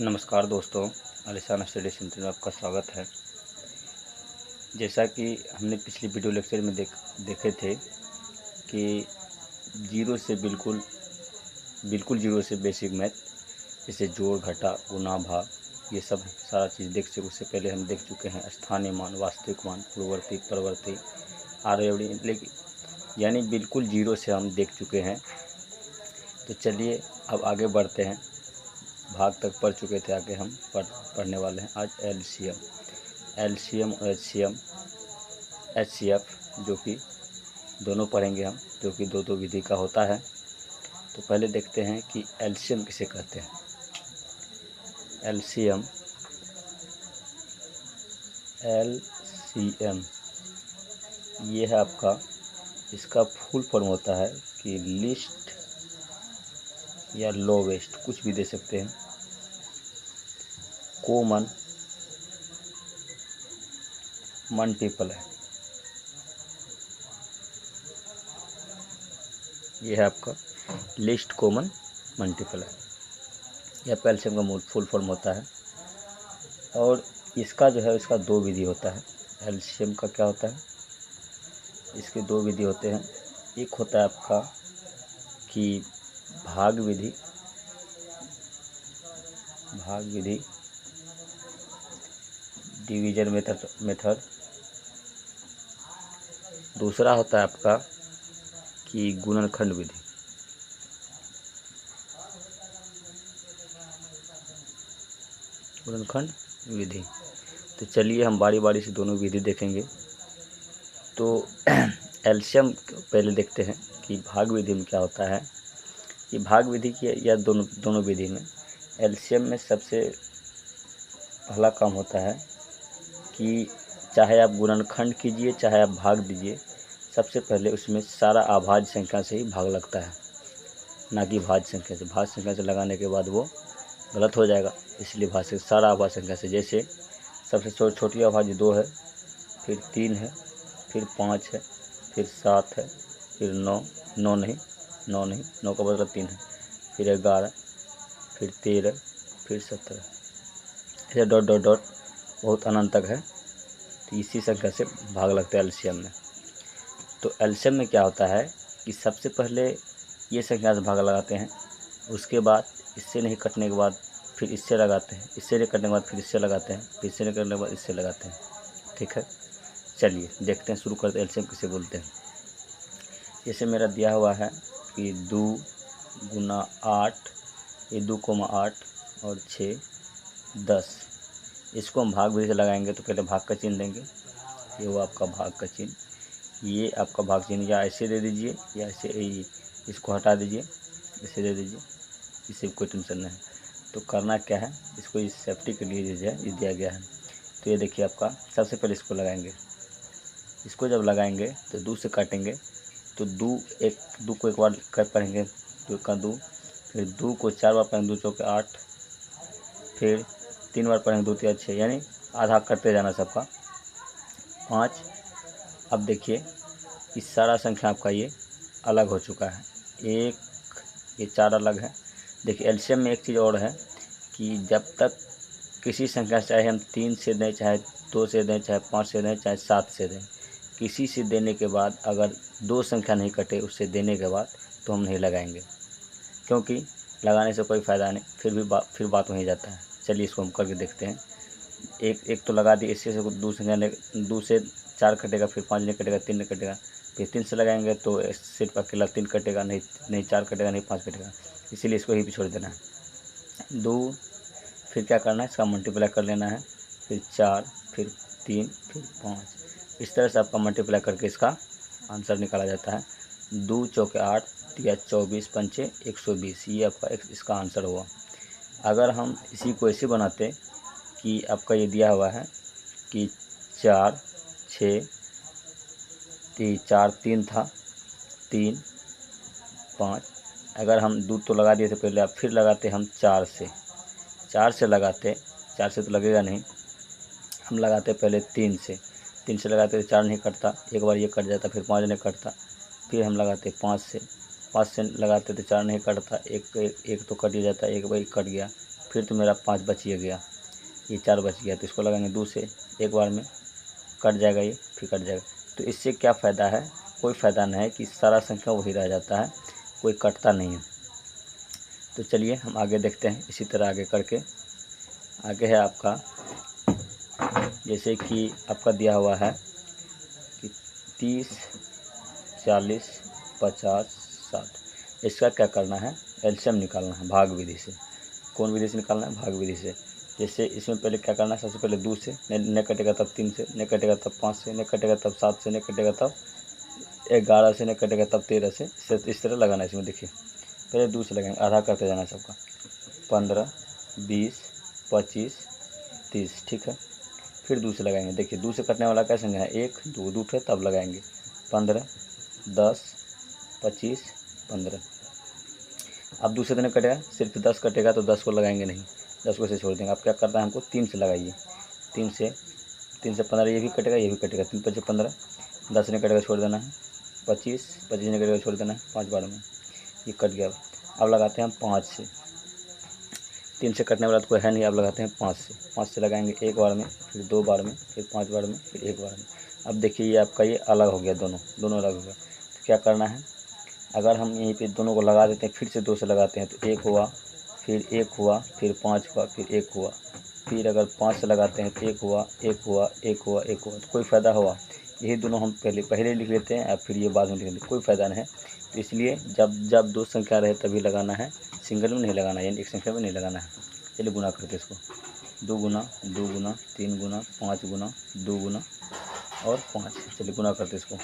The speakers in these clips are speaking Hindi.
नमस्कार दोस्तों, आलिशान स्टडी सेंटर में आपका स्वागत है। जैसा कि हमने पिछली वीडियो लेक्चर में देखे थे कि जीरो से बिल्कुल जीरो से बेसिक मैथ, जैसे जोड़, घटा, गुणा, भाग, ये सब सारा चीज़ देख चुके। उससे पहले हम देख चुके हैं स्थानीय मान, वास्तविक मान, पूर्ववर्ती, परवर्ती, आर्यवर्ती, लेकिन यानी बिल्कुल जीरो से हम देख चुके हैं। तो चलिए अब आगे बढ़ते हैं। भाग तक पढ़ चुके थे, आगे हम पढ़ने वाले हैं आज एलसीएम और एचसीएफ, जो कि दोनों पढ़ेंगे हम, जो कि दो विधि का होता है। तो पहले देखते हैं कि एलसीएम किसे कहते हैं। एलसीएम ये है आपका, इसका फुल फॉर्म होता है कि लिस्ट या लोवेस्ट, कुछ भी दे सकते हैं, कॉमन मल्टीपल है। यह है आपका लिस्ट कॉमन मल्टीपल है, यह एलसीएम का फुल फॉर्म होता है। और इसका जो है, इसका दो विधि होता है। एलसीएम का क्या होता है, इसके दो विधि होते हैं। एक होता है आपका कि भाग विधि, डिवीजन मेथड। दूसरा होता है आपका कि गुणनखंड विधि। तो चलिए हम बारी बारी से दोनों विधि देखेंगे। तो एलसीएम पहले देखते हैं कि भाग विधि में क्या होता है। कि भाग विधि की या दोनों विधि में एलसीएम में सबसे पहला काम होता है कि चाहे आप गुणनखंड कीजिए, चाहे आप भाग दीजिए, सबसे पहले उसमें सारा अभाज्य संख्या से ही भाग लगता है, ना कि भाज्य संख्या से। भाज्य संख्या से लगाने के बाद वो गलत हो जाएगा, इसलिए सारा अभाज्य संख्या से। जैसे सबसे छोटी अभाज्य 2 है, फिर 3 है, फिर 5 है, फिर 7 है, फिर 9 नहीं, 9 का बदला 3 है, फिर 11, फिर 13, फिर 17, ऐसे डॉट डॉट डॉट बहुत अनंत तक है। तो इसी संख्या से भाग लगता है एलसीएम में। तो एलसीएम में क्या होता है कि सबसे पहले ये संख्या से भाग लगाते हैं, उसके बाद इससे नहीं कटने के बाद फिर इससे लगाते हैं, इससे नहीं कटने के बाद फिर इससे लगाते हैं, फिर इससे नहीं कटने के बाद इससे लगाते हैं। ठीक है, चलिए देखते हैं, शुरू करते हैं एलसीएम किसे बोलते हैं। जैसे मेरा दिया हुआ है कि 2 गुना 8, ये 2,8 और 6 10। इसको हम भाग विधि से लगाएंगे। तो पहले भाग का चिन्ह देंगे, ये वो आपका भाग का चिन्ह, ये आपका भाग चिन्ह, या ऐसे दे दीजिए या ऐसे, इसको हटा दीजिए, इसे दे दीजिए, इससे कोई टेंशन नहीं है। तो करना क्या है, इसको इस सेफ्टी के लिए जो है ये दिया गया है। तो ये देखिए आपका, सबसे पहले इसको लगाएंगे। इसको जब लगाएंगे तो 2 से काटेंगे, तो 2 को एक बार कर पढ़ेंगे, 2 का 2, फिर 2 को 4 बार पढ़ेंगे, 2 चौके 8, फिर 3 बार पढ़ेंगे, 2 3 6, यानी आधा करते जाना सबका 5। अब देखिए इस सारा संख्या आपका ये अलग हो चुका है, एक, ये 4 अलग है। देखिए एलसीएम में एक चीज़ और है कि जब तक किसी संख्या, चाहे हम 3 से दें, चाहे 2 से दें, चाहे 5 से दें, चाहे 7 से दें, किसी से देने के बाद अगर 2 संख्या नहीं कटे उससे देने के बाद, तो हम नहीं लगाएंगे, क्योंकि लगाने से कोई फ़ायदा नहीं, फिर बात वहीं जाता है। चलिए इसको हम करके देखते हैं। एक तो लगा दिए, इससे 2 संख्या 2 से 4 कटेगा, फिर 5 नहीं कटेगा, 3 नहीं कटेगा, फिर 3 से लगाएंगे तो सिर्फ अकेला 3 कटेगा, नहीं 4 कटेगा, नहीं 5 कटेगा, इसीलिए इसको ही छोड़ देना है। 2, फिर क्या करना है, इसका मल्टीप्लाई कर लेना है, फिर 4, फिर 3, फिर 5। इस तरह से आपका मल्टीप्लाई करके इसका आंसर निकाला जाता है। 2 चौके 8 या 24 पंचे 120, ये आपका इसका आंसर हुआ। अगर हम इसी को ऐसे बनाते कि आपका ये दिया हुआ है कि 4 6 4 3 था, 3 5, अगर हम 2 तो लगा दिए थे पहले, आप फिर लगाते हम 4 से लगाते, 4 से तो लगेगा नहीं, हम लगाते पहले 3 से लगाते तो 4 नहीं कटता, एक बार ये कट जाता, फिर 5 नहीं कटता, फिर हम लगाते 5 से लगाते तो 4 नहीं कटता, एक तो कट ही जाता, एक बार कट गया, फिर तो मेरा 5 बच ही गया, ये 4 बच गया, तो इसको लगाएंगे 2 से, एक बार में कट जाएगा, ये फिर कट जाएगा। तो इससे क्या फ़ायदा है, कोई फ़ायदा नहीं है कि सारा संख्या वही रह जाता है, कोई कटता नहीं है। तो चलिए हम आगे देखते हैं, इसी तरह आगे करके। आगे है आपका, जैसे कि आपका दिया हुआ है कि 30, 40, 50, 60, इसका क्या करना है, एलसीएम निकालना है भाग विधि से। कौन विधि से निकालना है, भाग विधि से। जैसे इसमें पहले क्या करना है, सबसे पहले 2 से, नहीं कटेगा तब 3 से, नहीं कटेगा तब 5 से, नहीं कटेगा तब 7 से, नहीं कटेगा तब 11 से, नहीं कटेगा तब 13 से, इस तरह लगाना है। इसमें देखिए पहले 2 से लगाएंगे, आधा करते जाना है सबका, 15, 20, 25, 30, ठीक है। फिर 2 से लगाएंगे, देखिए 2 से कटने वाला क्या संख्या है, 1, 2, 2 थे तब लगाएंगे, 15, 10, 25, 15। अब 2 से तो नहीं कटेगा, सिर्फ 10 कटेगा, तो 10 को लगाएंगे नहीं, 10 को ऐसे छोड़ देंगे। अब क्या करना है हमको, 3 से लगाइए, 3 से 15 ये भी कटेगा, ये भी कटेगा, 3 5 15, 10 नहीं कटेगा छोड़ देना है, 25 नहीं कटेगा छोड़ देना है, 5 बार में ये कट गया। अब लगाते हैं हम 5 से, 3 से कटने वाला तो कोई है नहीं, अब लगाते हैं 5 से। 5 से लगाएंगे एक बार में, फिर 2 बार में, फिर 5 बार में, फिर 1 बार में। अब देखिए ये आपका ये अलग हो गया, दोनों अलग हो गया। तो क्या करना है, अगर हम यहीं पे दोनों को लगा देते हैं, फिर से 2 से लगाते हैं, तो 1 हुआ, फिर 1 हुआ, फिर 5 हुआ, फिर 1 हुआ। फिर अगर 5 से लगाते हैं तो 1 हुआ, 1 हुआ, 1 हुआ, 1 हुआ, तो कोई फ़ायदा हुआ। यही दोनों हम पहले लिख लेते हैं, और फिर ये बाद में लिख लेते हैं, कोई फ़ायदा नहीं है। तो इसलिए जब 2 संख्या रहे तभी लगाना है, सिंगल में नहीं लगाना है, यानी एक संख्या में नहीं लगाना है। चलिए गुना करते इसको, 2 गुना 2 गुना 3 गुना 5 गुना 2 गुना और 5। चलिए गुना करते इसको,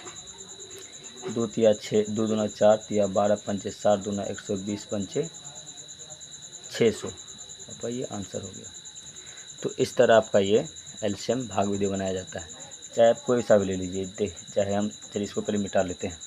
2 तिया 6, 2 दूना 4, तिया 12, पंचे 60, दूना 120, पंचे 600। आपका ये आंसर हो गया। तो इस तरह आपका ये एलसीएम भाग विधि बनाया जाता है। चाहे आप कोई सा भी ले लीजिए, चाहे हम, चलिए इसको पहले मिटा लेते हैं।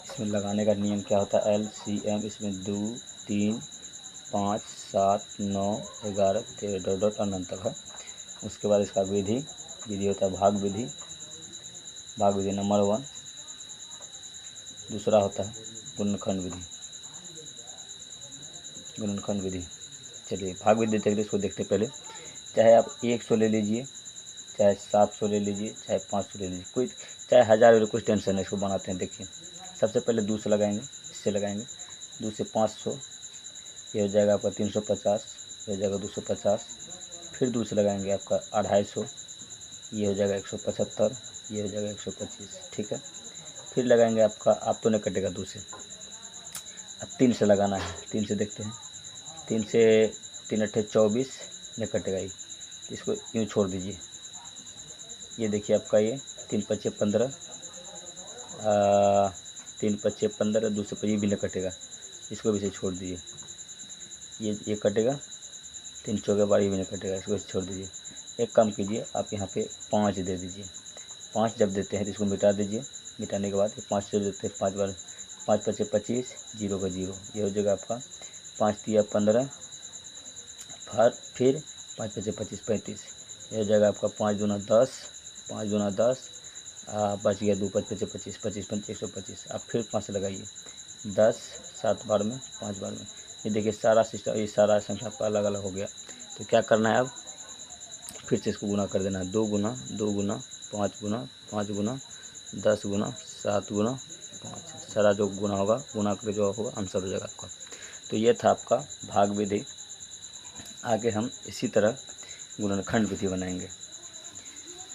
इसमें लगाने का नियम क्या होता है, एलसीएम, इसमें 2, 3, 5, 7, 9, 11, 13 डॉट डॉट अनंत तक है। उसके बाद इसका विधि होता है भाग विधि। भाग विधि नंबर 1। दूसरा होता है गुणनखंड विधि। गुणनखंड विधि, चलिए भाग विधि देखिए, इसको देखते पहले। चाहे आप 100 ले लीजिए, चाहे 700 ले लीजिए, चाहे 500 ले लीजिए, कोई चाहे 1000 ले, कुछ टेंशन नहीं, इसको बनाते हैं। देखिए सबसे पहले 2 से लगाएंगे, इससे लगाएंगे 2 से 500, ये हो जाएगा आपका 350, ये हो जाएगा 250। फिर 2 से लगाएंगे आपका 250, ये हो जाएगा 175, ये हो जाएगा 125, ठीक है। फिर लगाएंगे आपका, आप तो नहीं कटेगा 2 से। अब 3 से लगाना है, 3 से देखते हैं, 3 से 3 अट्ठे 24, नहीं कटेगा ये, इसको यूँ छोड़ दीजिए। ये देखिए आपका ये 3 पच्चे 15, 3 पच्चे 15, 2 से ये भी नहीं कटेगा, इसको भी से छोड़ दीजिए। ये कटेगा, 3 चौके 12, ये भी नहीं कटेगा, इसको छोड़ दीजिए। एक काम कीजिए, आप यहाँ पे 5 दे दीजिए। 5 जब देते हैं तो इसको मिटा दीजिए। मिटाने के बाद 5 जब देते हैं, 5 बार 5 पच्चे 25, 0 का 0, ये हो जाएगा आपका 5 तिया 15, फिर 5 पच्चे 25, 35, ये हो जाएगा आपका 5 दूना 10, 5 दूना 10, बच गया 2 5 पच्चे 25, 25 पंचे 125। आप फिर 5 लगाइए, 10 7 बार में, 5 बार में। ये देखिए सारा सिस्टम, ये सारा संख्या आपका अलग अलग हो गया। तो क्या करना है, अब फिर से इसको गुना कर देना है, 2 गुना 2 गुना 5 गुना 5 गुना 10 गुना 7 गुना 5, सारा जो गुना होगा, गुना करके जो होगा आंसर हो जाएगा आपका। तो ये था आपका भाग विधि। आगे हम इसी तरह गुणनखंड विधि बनाएंगे।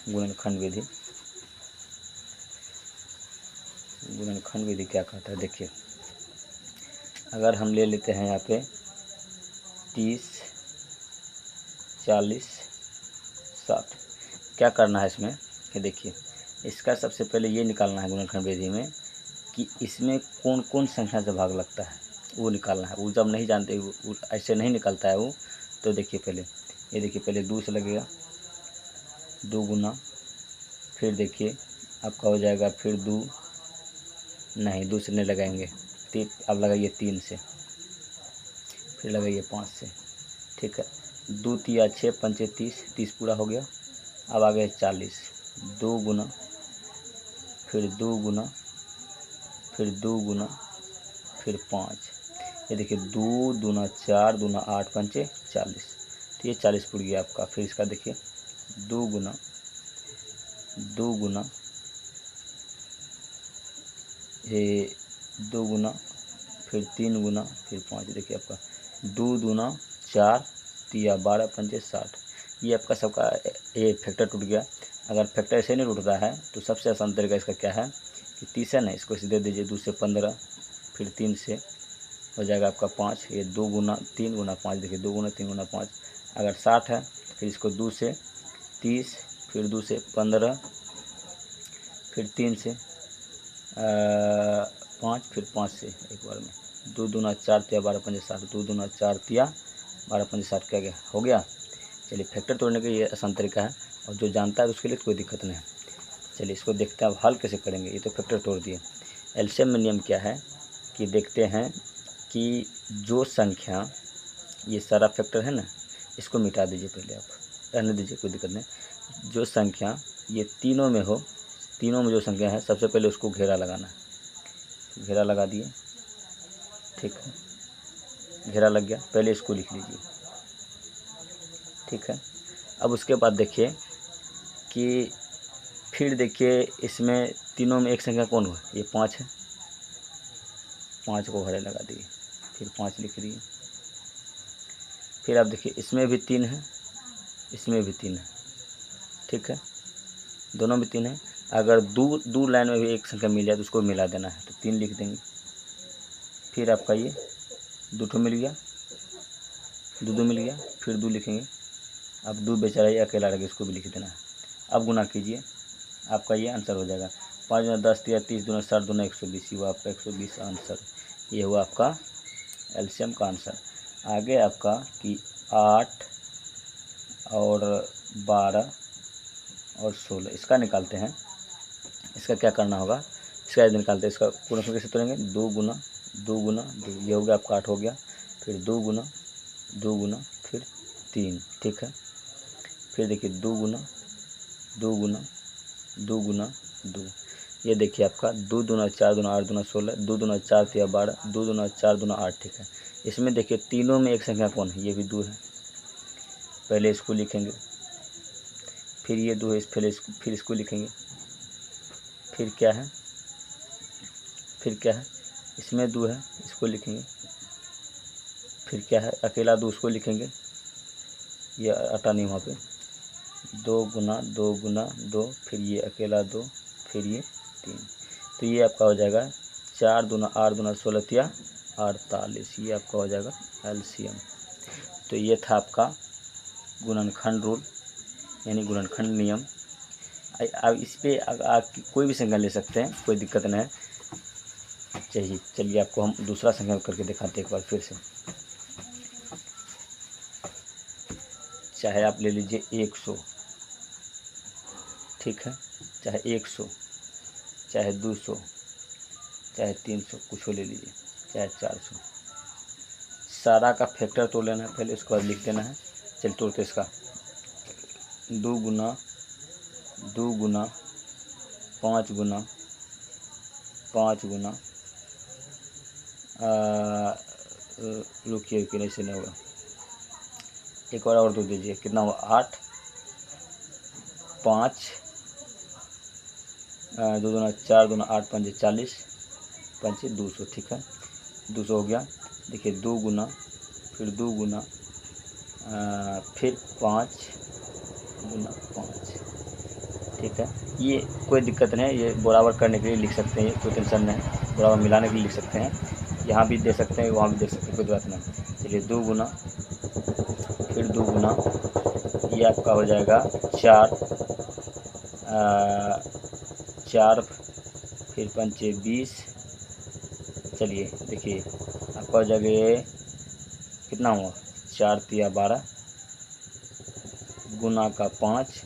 गुणनखंड विधि, गुणनखंड विधि क्या कहता है, देखिए अगर हम ले लेते हैं यहाँ पे 30, 40, 60, क्या करना है इसमें कि देखिए, इसका सबसे पहले ये निकालना है गुणनखंड विधि में कि इसमें कौन कौन संख्या से भाग लगता है, वो निकालना है। वो जब नहीं जानते, वो ऐसे नहीं निकलता है वो। तो देखिए पहले, ये देखिए पहले 2 से लगेगा, 2 गुना, फिर देखिए आपका हो जाएगा, फिर 2 नहीं, 2 से नहीं लगाएंगे, अब लगाइए 3 से, फिर लगाइए 5 से, ठीक है। 2 तिया 6 पंचे 30, 30 पूरा हो गया। अब आ गए 40, 2 गुना, फिर 2 गुना, फिर 2 गुना, फिर 5। ये देखिए 2 दूना 4 दूना 8 पंचे 40, तो ये 40 पूर गया आपका। फिर इसका देखिए 2 गुना, 2 गुना, ये 2 गुना, फिर 3 गुना, फिर 5। देखिए आपका 2 दूना 4 तिया 12 पंचे 60। ये आपका सबका ये फैक्टर टूट गया। अगर फैक्टर ऐसे नहीं टूटता है तो सबसे आसान तरीका इसका क्या है कि 30 है ना, इसको इसे दे दीजिए 2 से 15, फिर 3 से हो जाएगा आपका 5। ये 2 गुना 3 गुना 5, देखिए 2 गुना 3 गुना 5। अगर 60 है फिर इसको 2 से 30, फिर 2 से 15, फिर 3 से 5, फिर 5 से एक बार में। 2 दूना 4 तिया 12 पंजे 60, 2 दूना 4 तिया 12 पंजे 60 क्या गया हो गया। चलिए फैक्टर तोड़ने का ये आसान तरीका है, और जो जानता है उसके लिए कोई दिक्कत नहीं है। चलिए इसको देखते हैं अब हल कैसे करेंगे। ये तो फैक्टर तोड़ दिए। एलसीएम में नियम क्या है कि देखते हैं कि जो संख्या, ये सारा फैक्टर है ना, इसको मिटा दीजिए पहले, आप रहने दीजिए, कोई दिक्कत नहीं। जो संख्या ये तीनों में हो, तीनों में जो संख्या है सबसे पहले उसको घेरा लगाना है। घेरा लगा दिए, ठीक है, घेरा लग गया। पहले इसको लिख लीजिए, ठीक है। अब उसके बाद देखिए कि फिर देखिए इसमें तीनों में एक संख्या कौन हुआ, ये 5 है। 5 को घरे लगा दिए, फिर 5 लिख दिए। फिर आप देखिए इसमें भी 3 है, इसमें भी 3 है, ठीक है, दोनों में 3 है। अगर दो लाइन में भी एक संख्या मिल जाए तो उसको मिला देना है, तो 3 लिख देंगे। फिर आपका ये 2 मिल गया, 2 मिल गया, फिर 2 लिखेंगे। अब 2 बेचारा ये अकेला रह गया, इसको भी लिख देना है। अब गुना कीजिए, आपका ये आंसर हो जाएगा। 5 दूना 10 तिया 30 दूना 60 दूना 120, ये हुआ आपका 120 आंसर। ये हुआ आपका एलसीएम का आंसर। आगे आपका कि 8 और 12 और 16 इसका निकालते हैं। इसका क्या करना होगा, इसका यदि निकालते हैं, इसका पूर्ण कैसे तोड़ेंगे, 2 गुना 2 गुना 2, ये हो गया आपका 8 हो गया। फिर 2 गुना 2 गुना, फिर 3, ठीक है। फिर देखिए 2 गुना 2 गुना 2 गुना 2, ये देखिए आपका 2 दूना 4 दूना 8 दूना 16, 2 दूना 4 तिया 12, 2 दूना 4 दूना 8, ठीक है। इसमें देखिए तीनों में एक संख्या कौन है, ये भी 2 है। पहले इसको लिखेंगे, फिर ये 2 है, फिर इसको लिखेंगे। फिर क्या है, फिर क्या है, इसमें 2 है, इसको लिखेंगे। फिर क्या है, अकेला 2 उसको लिखेंगे, ये अटा नहीं वहाँ पे। 2 गुना 2 गुना 2, फिर ये अकेला 2, फिर ये 3, तो ये आपका हो जाएगा 4 दूना 8 दूना 16 तिया 48, ये आपका हो जाएगा एलसीएम। तो ये था आपका गुणनखंड रूल, यानी गुणनखंड नियम। अब इस पर आप कोई भी संख्या ले सकते हैं, कोई दिक्कत नहीं है। चलिए आपको हम दूसरा संख्या करके दिखाते हैं एक बार फिर से। चाहे आप ले लीजिए 100, ठीक है, चाहे 100, चाहे 200, चाहे 300, कुछ ले लीजिए, चाहे 400। सारा का फैक्टर तोड़ लेना है पहले, उसके बाद लिख देना है। चलिए तोड़ते इसका। 2 गुना 2 गुना 5 गुना 5 गुना, रुकिए नहीं से नहीं होगा, एक बार और दो दीजिए। कितना हुआ, 8 5 2 दूना 4 दूना 8 पंजे 40 पंचे 200, ठीक है, 200 हो गया। देखिए 2 गुना, फिर 2 गुना, फिर 5 गुना 5, ठीक है। ये कोई दिक्कत नहीं है, ये बराबर करने के लिए लिख सकते हैं, कोई टेंशन नहीं है। बराबर मिलाने के लिए लिख सकते हैं, यहाँ भी दे सकते हैं, वहाँ भी दे सकते हैं, कोई बात नहीं। चलिए 2 गुना, फिर 2 गुना, ये आपका हो जाएगा 4 4, फिर पंचे 20। चलिए देखिए आपका हो जाएगा ये कितना हुआ, 4 तिया 12 गुना का 5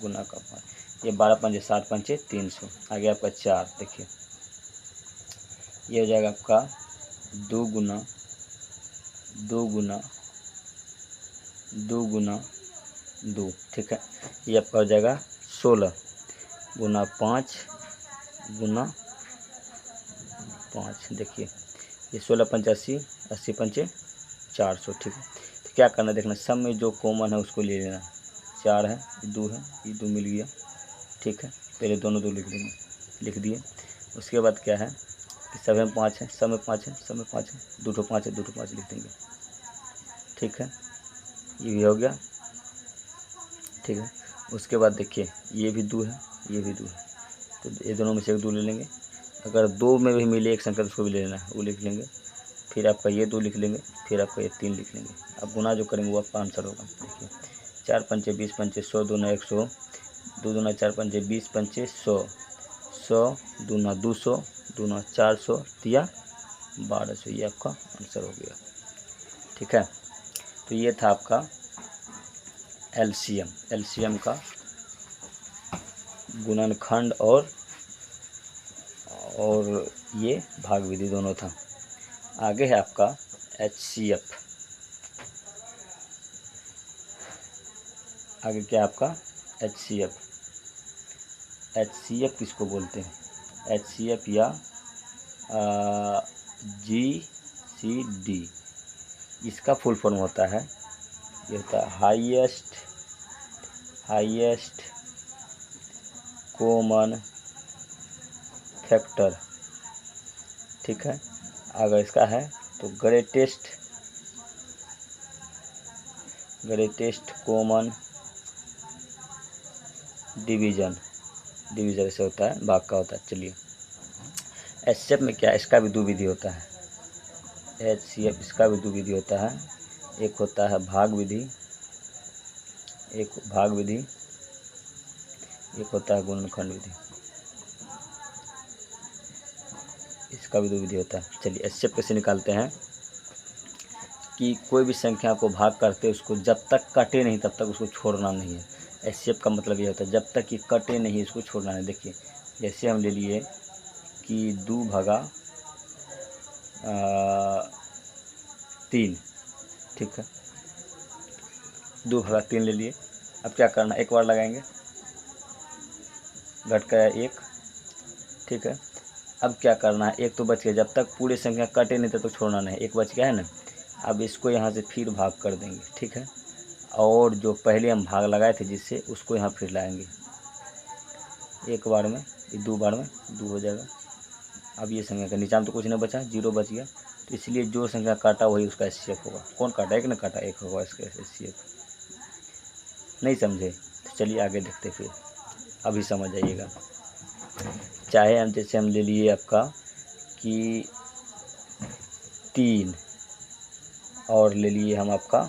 गुना का 5, ये 12 पंचे 60 पंचे 300, आ गया आपका 4। देखिए ये हो जाएगा आपका 2 गुना 2 गुना 2 गुना 2, ठीक है। ये आपका हो जाएगा 16 गुना 5 गुना 5। देखिए ये 16 पंचे 80, 80 पंचे 400, ठीक है। तो क्या करना है देखना, सब में जो कॉमन है उसको ले लेना। 4 है, 2 है, ये 2 मिल गया, ठीक है। पहले दोनों 2 लिख देंगे, लिख दिए। उसके बाद क्या है कि सब में 5 है, सब में 5 है, सब में 5 है, 2 ठो 5 है, 2 ठो 5 लिख देंगे, ठीक है। ये भी हो गया, ठीक है। उसके बाद देखिए ये भी 2 है, ये भी 2 है, तो ये दोनों में से एक 2 ले लेंगे। अगर 2 में भी मिले एक संख्या तो उसको भी ले लेना है, वो लिख लेंगे। फिर आपका ये 2 लिख लेंगे, फिर आपका ये 3 लिख लेंगे। अब गुना जो करेंगे वो आपका आंसर होगा। देखिए 4 पंचे 20 पंचे 100 दूना 100, 2 दूना 4 पंचे 20 पंचे 100, 100 दूना 200 दूना 400 दिया 1200। ये आपका आंसर हो गया, ठीक है। तो ये था आपका एलसीएम का गुणनखंड और ये भाग विधि दोनों था। आगे है आपका एचसीएफ। आगे क्या आपका एचसीएफ किसको बोलते हैं? एचसीएफ या जीसीडी, इसका फुल फॉर्म होता है, ये होता है हाईएस्ट कॉमन फैक्टर, ठीक है। अगर इसका है तो ग्रेटेस्ट कॉमन डिवीज़न ऐसे होता है, भाग का होता है। चलिए एचसीएफ में क्या, इसका भी 2 विधि होता है। एचसीएफ इसका भी 2 विधि होता है। एक होता है भाग विधि, एक होता है गुणनखंड विधि। इसका भी 2 विधि होता है। चलिए एचसीएफ कैसे निकालते हैं कि कोई भी संख्या को भाग करते उसको जब तक कटे नहीं तब तक उसको छोड़ना नहीं है। एचसीएफ का मतलब ये होता है जब तक कि कटे नहीं इसको छोड़ना नहीं। देखिए जैसे हम ले लिए कि 2 भागा 3, ठीक है। 2 भागा 3 ले लिए। अब क्या करना, एक बार लगाएंगे, घट गया 1, ठीक है। अब क्या करना है, एक तो बच गया, जब तक पूरी संख्या कटे नहीं तब तक छोड़ना नहीं, एक बच गया है ना। अब इसको यहाँ से फिर भाग कर देंगे, ठीक है। और जो पहले हम भाग लगाए थे जिससे, उसको यहाँ फिर लाएंगे एक बार में, 2 बार में 2 हो जाएगा। अब ये संख्या का नीचा में तो कुछ नहीं बचा, 0 बच गया, तो इसलिए जो संख्या काटा वही उसका एचसीएफ होगा। कौन काटा, एक ने काटा, एक होगा इसका एचसीएफ। नहीं समझे तो चलिए आगे देखते फिर, अभी समझ आइएगा। चाहे हम जैसे हम ले लिए आपका कि 3 और ले लिए हम आपका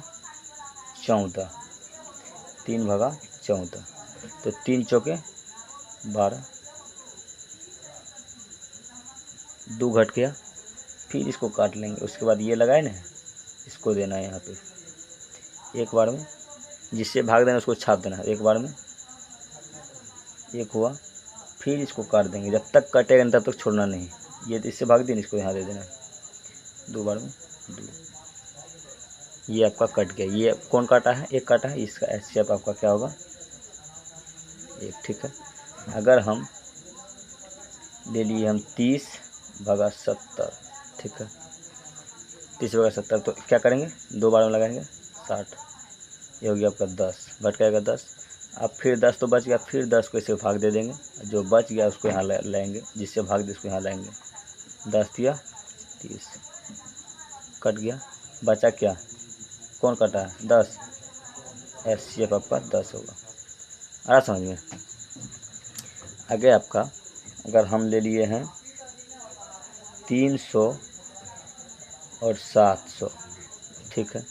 14, 3 भागा 14, तो 3 चौके 12, 2 घट गया, फिर इसको काट लेंगे। उसके बाद ये लगाए ना, इसको देना है यहाँ पे एक बार में, जिससे भाग देना उसको छाप देना है एक बार में। एक हुआ, फिर इसको काट देंगे, जब तक कटेगा तब तक छोड़ना नहीं। ये इससे भाग देना, इसको यहाँ दे देना 2 बार में 2। ये आपका कट गया। ये कौन काटा है, एक काटा है, इसका एचसीएफ आपका क्या होगा 1, ठीक है। अगर हम ले लिए हम 30 भागा 70, ठीक है। 30 भागा 70 तो क्या करेंगे, 2 बार में लगाएंगे 60, ये हो गया आपका 10, घट जाएगा 10। अब फिर 10 तो बच गया, फिर 10 को इसे भाग दे देंगे, जो बच गया उसको यहाँ लाएंगे, जिससे भाग दे उसको यहाँ लाएंगे। 10 दिया 30, कट गया, बचा क्या, कौन कटा है 10, एचसीएफ आपका 10 होगा। आ समझ में। आगे आपका अगर हम ले लिए हैं 300 और 700, ठीक है।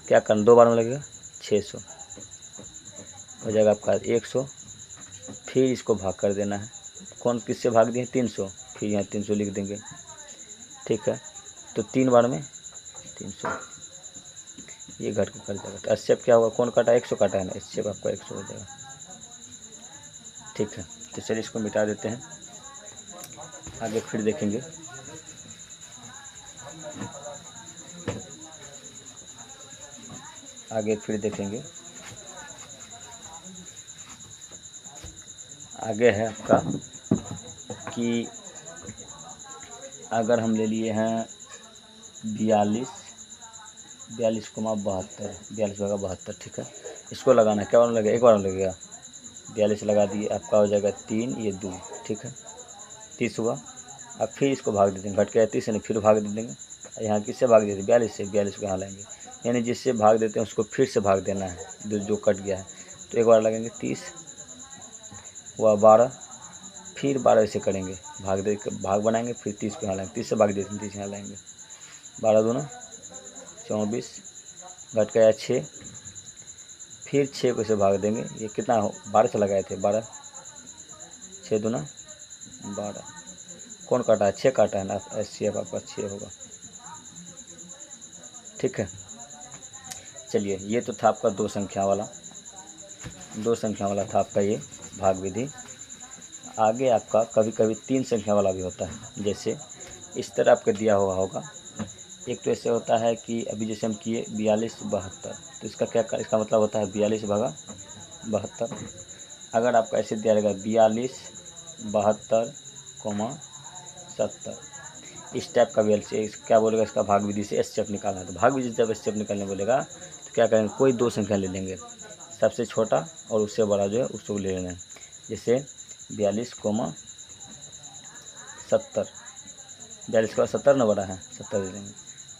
क्या करना, 2 बार में लगेगा 600 हो जाएगा आपका 100, फिर इसको भाग कर देना है। कौन किससे भाग दिए, 300, फिर यहाँ 300 लिख देंगे, ठीक है। तो 3 बार में 300, ये घट के कर जाएगा। तो एचसीएफ क्या होगा, कौन काटा, 100 काटा है ना, एचसीएफ आपका 100 हो जाएगा, ठीक है। तो चलिए इसको मिटा देते हैं, आगे फिर देखेंगे। आगे फिर देखेंगे। आगे है आपका कि अगर हम ले लिए हैं 42,72 ठीक है, इसको लगाना है। क्या बार लगेगा? एक बार लगेगा। 42 लगा दिए, आपका हो जाएगा 3, ये 2 ठीक है, 30 हुआ। अब फिर इसको भाग दे देंगे, घट के 30 यानी फिर भाग दे देंगे। यहाँ किससे भाग देते? 42 से। 42 को यहाँ लाएंगे, यानी जिससे भाग देते हैं उसको फिर से भाग देना है, जो कट गया है। तो एक बार लगेंगे 30 हुआ 12, फिर 12 से करेंगे, भाग बनाएंगे, फिर 30 को यहाँ लाएंगे, 30 से भाग देते हैं, 30 यहाँ लाएंगे, 12 दूना 24, घट गया 6, फिर 6 को से भाग देंगे। ये कितना हो? 12 से लगाए थे, 12 6 दूना 12। कौन काटा है? 6 काटा है ना, HCF आपका 6 होगा ठीक है। चलिए, ये तो था आपका दो संख्या वाला था आपका ये भाग विधि। आगे आपका कभी कभी 3 संख्या वाला भी होता है। जैसे इस तरह आपका दिया हुआ होगा। एक तो ऐसे होता है कि अभी जैसे हम किए 42/72, तो इसका मतलब होता है 42/72। अगर आपका ऐसे दिया रहेगा 42/72, इस टाइप का भी क्या बोलेगा? इसका भाग विधि से HCF निकालना है। तो भाग विधि से जब HCF निकालने बोलेगा तो क्या करेंगे? कोई दो संख्या ले लेंगे, सबसे छोटा और उससे बड़ा जो है उसको ले लेना है। जैसे 42,70, 42 का 70 ना बड़ा है, 70 ले लेंगे।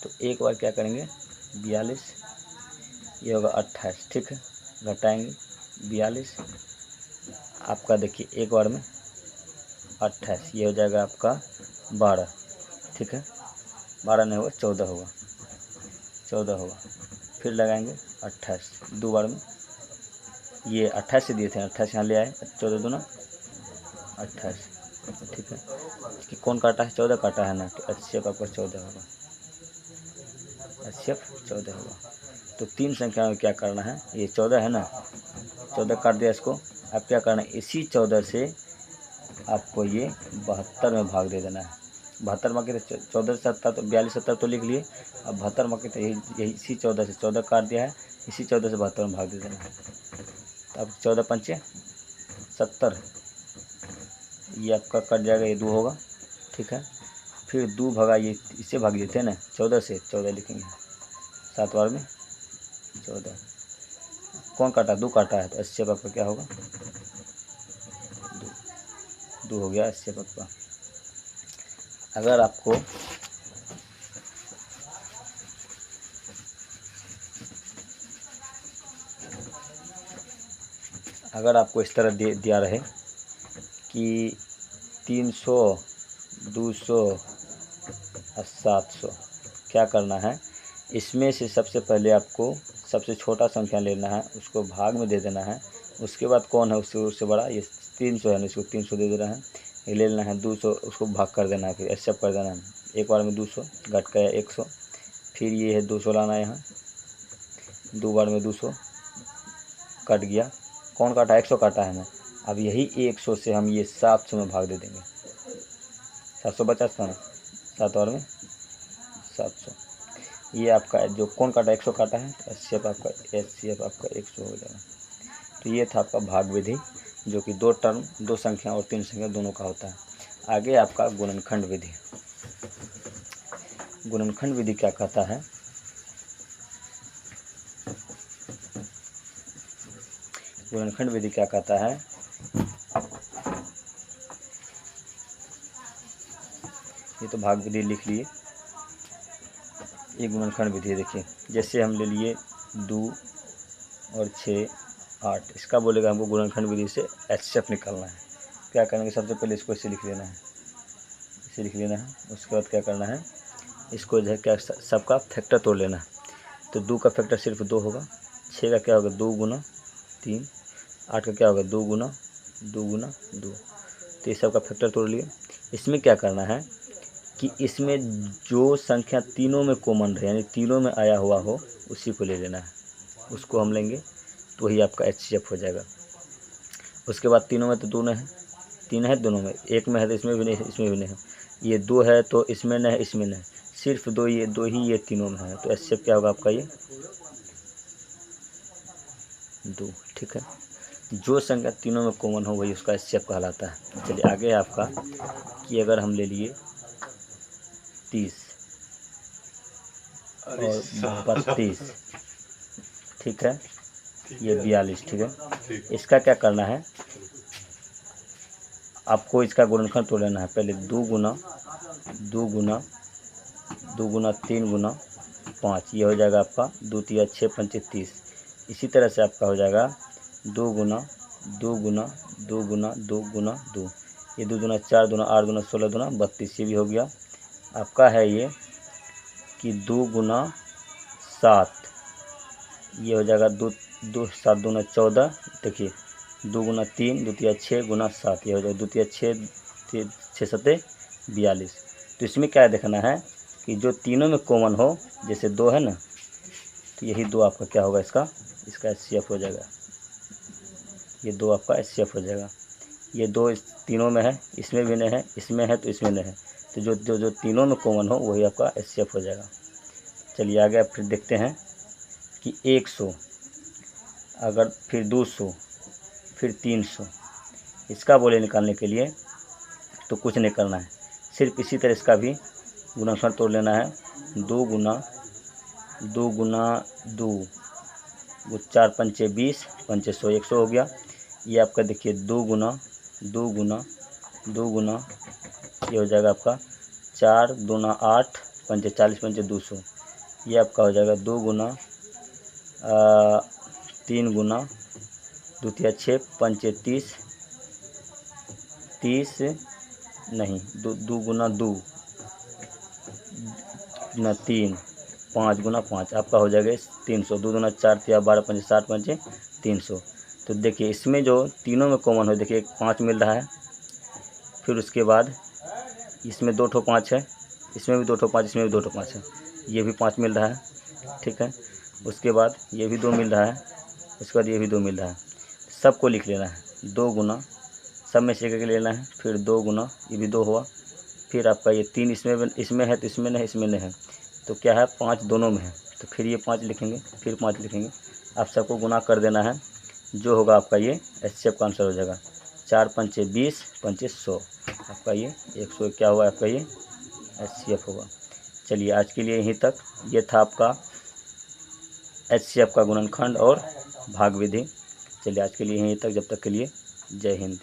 तो एक बार क्या करेंगे? 42, ये होगा 28 ठीक है, घटाएंगे 42, आपका देखिए एक बार में 28, ये हो जाएगा आपका 12 ठीक है, 12 नहीं होगा 14 होगा, 14 होगा। फिर लगाएंगे 28, दो बार में, ये 28 से दिए थे, 28 यहाँ ले आए, 14 दूना 28 ठीक है। कि कौन काटा है? 14 काटा है ना, तो HCF आपका 14 होगा, HCF 14 होगा। तो 3 संख्या में क्या करना है? ये 14 है ना, 14 काट दिया इसको। अब क्या करना है? इसी 14 से आपको ये 72 में भाग दे देना है। 72 में के 14 से 70 तो 42/70 तो लिख लिए। अब 72 में के तो यही इसी 14 से 14 काट दिया है, इसी 14 से 72 में भाग दे देना है। तो अब 14 पंचे 70, ये आपका कट जाएगा, ये 2 होगा ठीक है। फिर 2 भगा, ये इससे भाग देते हैं ना, 14 से 14 लिखेंगे, 7 बार में 14। कौन काटा? 2 काटा है, तो HCF आपका क्या होगा? 2 हो गया HCF आपका। अगर आपको इस तरह दिया रहे कि 300, 200 और 700, क्या करना है? इसमें से सबसे पहले आपको सबसे छोटा संख्या लेना है, उसको भाग में दे देना है। उसके बाद कौन है उससे बड़ा? ये 300 है ना, इसको 300 दे देना है। ये ले लेना है 200, उसको भाग कर देना है, फिर HCF कर देना है। एक बार में 200, घट गया 100, फिर ये है 200 लाना है यहाँ, 2 बार में 200 कट गया। कौन काटा? 100 काटा है ना। अब यही 100 से हम ये 700 में भाग दे देंगे, 700 बचा था ना, 7 बार में 700। ये आपका जो कौन काटा? 100 काटा है, तो HCF आपका 100 हो जाएगा। तो ये था आपका भाग विधि, जो कि 2 टर्म, 2 संख्या और 3 संख्या दोनों का होता है। आगे आपका गुणनखंड विधि। गुणनखंड विधि क्या कहता है? गुणनखंड विधि क्या कहता है? ये तो भाग विधि लिख लिए, ये गुणनखंड विधि देखिए। जैसे हम ले लिए 2 और 6 8, इसका बोलेगा हमको गुणनखंड विधि से HCF निकालना है। क्या करेंगे? सबसे पहले इसको इसे लिख लेना है, इसे लिख लेना है। उसके बाद क्या करना है? इसको जो है क्या सबका फैक्टर तोड़ लेना है। तो 2 का फैक्टर सिर्फ 2 होगा, 6 का क्या होगा? 2 गुना 3, 8 का क्या होगा? 2 गुना 2। तो ये सबका फैक्टर तोड़ लिए। इसमें क्या करना है कि इसमें जो संख्या तीनों में कॉमन रहे, यानी तीनों में आया हुआ हो, उसी को ले लेना है। उसको हम लेंगे तो वही आपका HCF हो जाएगा। उसके बाद तीनों में तो 2 है, 3 है दोनों में, एक में है तो इसमें भी नहीं है, इसमें भी नहीं है। ये 2 है तो इसमें नहीं है, इसमें नहीं, सिर्फ 2, ये 2 ही ये तीनों में है। तो HCF क्या होगा आपका? ये 2। ठीक है, जो संख्या तीनों में कॉमन हो वही उसका एचसीएफ कहलाता है। चलिए आगे है आपका कि अगर हम ले लिए 30 और 32, ठीक है, ये 42, ठीक है, इसका क्या करना है, आपको इसका गुणनखंड तो लेना है। पहले 2 गुना 3 गुना 5, ये हो जाएगा आपका 2 तिया 6 पंचे 30। इसी तरह से आपका हो जाएगा 2 गुना 2 गुना 2 गुना 2 गुना 2, ये 2 दूना 4 दूना 8 दूना 16 दूना 32, ये भी हो गया। आपका है ये कि 2 गुना 7, ये हो जाएगा 2 7 दूना 14, देखिए 2 गुना 3 2 तिया 6 गुना 7, ये हो जाएगा 2 तिया 6 सत्ते 42। तो इसमें क्या देखना है कि जो तीनों में कॉमन हो, जैसे 2 है ना, तो यही 2 आपका क्या होगा, इसका एचसीएफ हो जाएगा। ये 2 आपका एचसीएफ हो जाएगा। ये 2 इस तीनों में है, इसमें भी नहीं है, इसमें है तो इसमें नहीं है, तो जो तीनों में कॉमन हो वही आपका एचसीएफ हो जाएगा। चलिए आगे आप फिर देखते हैं कि 100, अगर फिर 200, फिर 300, इसका बोले निकालने के लिए तो कुछ नहीं करना है, सिर्फ इसी तरह इसका भी गुणनखंड तोड़ लेना है। 2 गुना 2 गुना 2, 4 पंचे 20 पंचे 100, 100 हो गया। ये आपका देखिए 2 गुना 2 गुना 2 गुना, ये हो जाएगा आपका 4 दूना 8 पंचे 40 पंचे 200, ये आपका हो जाएगा 2 गुना 3 गुना 2 तिया 6 पंचे 30 नहीं 2 गुना 2 ना 3 5 गुना 5, आपका हो जाएगा 300। 2 दूना 4 तिया 12 पंचे 60 पंचे 300। तो देखिए इसमें जो तीनों में कॉमन हो, देखिए 5 मिल रहा है, फिर उसके बाद इसमें 2 ठो 5 है, इसमें भी 2 ठो 5, इसमें भी 2 ठो 5 है, ये भी 5 मिल रहा है, ठीक है। उसके बाद ये भी 2 मिल रहा है, उसके बाद ये भी 2 मिल रहा है, सबको लिख लेना है। 2 गुना सब में से एक लेना है, फिर 2 गुना, ये भी 2 हुआ, फिर आपका ये 3 इसमें है तो इसमें नहीं, इसमें नहीं है, तो क्या है 5 दोनों में है, तो फिर ये 5 लिखेंगे, फिर 5 लिखेंगे, आप सबको गुना कर देना है, जो होगा आपका ये एचसीएफ का आंसर हो जाएगा। 4 पंचे 20 पंचे 100, आपका ये 100 क्या हुआ, आपका ये एचसीएफ होगा। चलिए आज के लिए यहीं तक, ये था आपका एचसीएफ का गुणनखंड और भाग विधि। चलिए आज के लिए यहीं तक, जब तक के लिए जय हिंद।